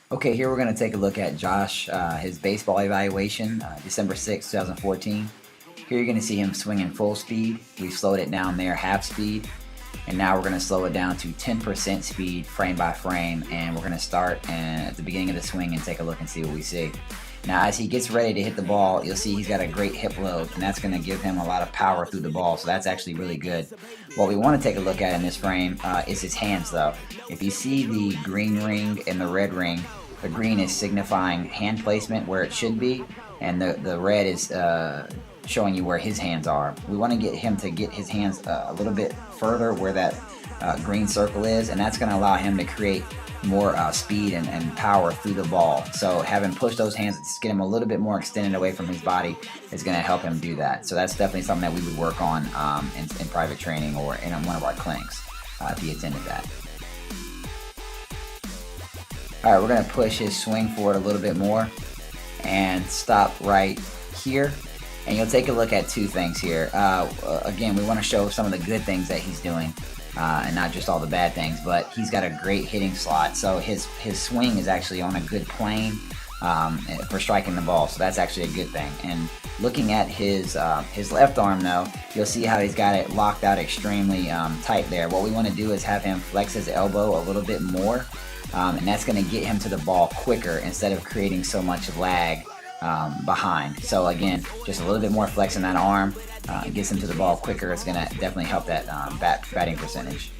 Okay, here we're going to take a look at Josh, his baseball evaluation, December 6, 2014. Here you're going to see him swinging full speed. We've slowed it down there, half speed. And now we're going to slow it down to 10% speed, frame by frame. And we're going to start at the beginning of the swing and take a look and see what we see. Now, as he gets ready to hit the ball, you'll see he's got a great hip load, and that's going to give him a lot of power through the ball, so that's actually really good. What we want to take a look at in this frame is his hands, though. If you see the green ring and the red ring, the green is signifying hand placement where it should be, and the red is showing you where his hands are. We want to get him to get his hands a little bit further where that green circle is, and that's going to allow him to create more speed and power through the ball. So having pushed those hands, just get him a little bit more extended away from his body is going to help him do that. So that's definitely something that we would work on in private training or in one of our clinics if he attended that. Alright, we're going to push his swing forward a little bit more and stop right here. And you'll take a look at two things here. Again, we want to show some of the good things that he's doing. And not just all the bad things, but he's got a great hitting slot. So his swing is actually on a good plane for striking the ball. So that's actually a good thing. And looking at his left arm, though, you'll see how he's got it locked out extremely tight there. What we want to do is have him flex his elbow a little bit more, and that's going to get him to the ball quicker instead of creating so much lag behind. So again, just a little bit more flex in that arm. Gets him to the ball quicker. It's going to definitely help that batting percentage.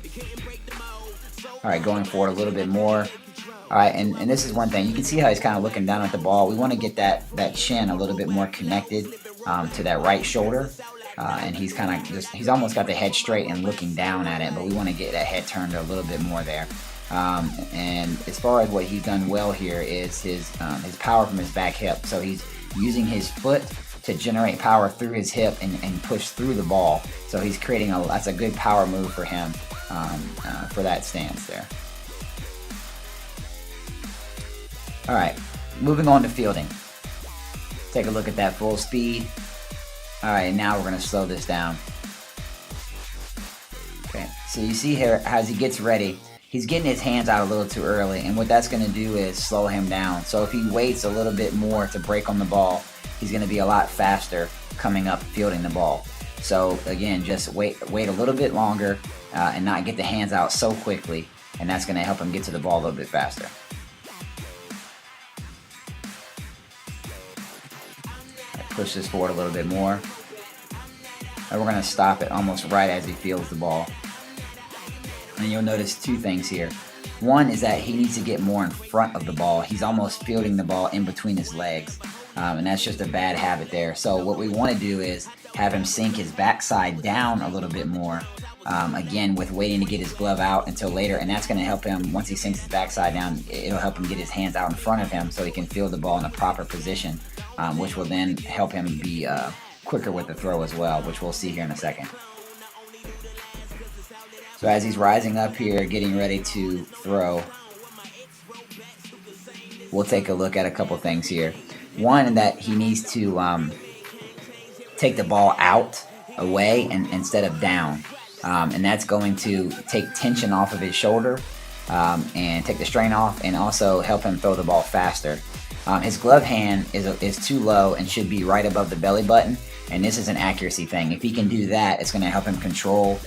Alright, going forward a little bit more. Alright, and this is one thing. You can see how he's kind of looking down at the ball. We want to get that chin a little bit more connected to that right shoulder. And he's kind of he's almost got the head straight and looking down at it, but we want to get that head turned a little bit more there. And as far as what he's done well here is his power from his back hip. So he's using his foot to generate power through his hip and push through the ball. So he's creating that's a good power move for him for that stance there. Alright, moving on to fielding. Take a look at that full speed. Alright, now we're going to slow this down. Okay, so you see here as he gets ready, he's getting his hands out a little too early, and what that's going to do is slow him down. So if he waits a little bit more to break on the ball, he's going to be a lot faster coming up fielding the ball. So again, just wait a little bit longer and not get the hands out so quickly, and that's going to help him get to the ball a little bit faster. Push this forward a little bit more, and we're going to stop it almost right as he fields the ball. And you'll notice two things here. One is that he needs to get more in front of the ball. He's almost fielding the ball in between his legs. And that's just a bad habit there. So what we want to do is have him sink his backside down a little bit more. Again, with waiting to get his glove out until later. And that's going to help him, once he sinks his backside down, it'll help him get his hands out in front of him so he can field the ball in the proper position, which will then help him be quicker with the throw as well, which we'll see here in a second. So as he's rising up here, getting ready to throw, we'll take a look at a couple things here. One, that he needs to take the ball out, away, and instead of down. And that's going to take tension off of his shoulder and take the strain off, and also help him throw the ball faster. His glove hand is too low and should be right above the belly button, and this is an accuracy thing. If he can do that, it's going to help him control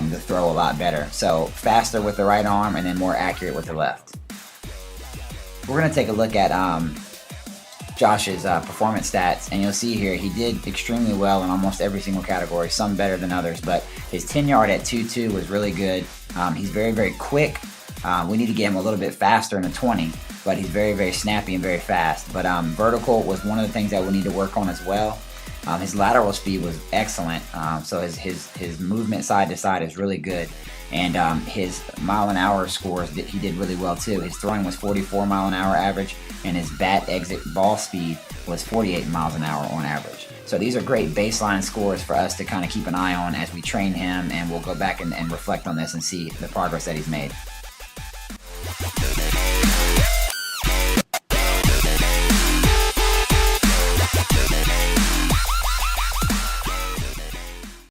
the throw a lot better. So faster with the right arm and then more accurate with the left. We're going to take a look at Josh's performance stats, and you'll see here he did extremely well in almost every single category, some better than others, but his 10 yard at 2.2 was really good. He's very, very quick. We need to get him a little bit faster in the 20, but he's very, very snappy and very fast. But vertical was one of the things that we need to work on as well. His lateral speed was excellent, so his movement side to side is really good. And his mile-an-hour scores, he did really well too. His throwing was 44 mile-an-hour average, and his bat exit ball speed was 48 miles an hour on average. So these are great baseline scores for us to kind of keep an eye on as we train him, and we'll go back and reflect on this and see the progress that he's made.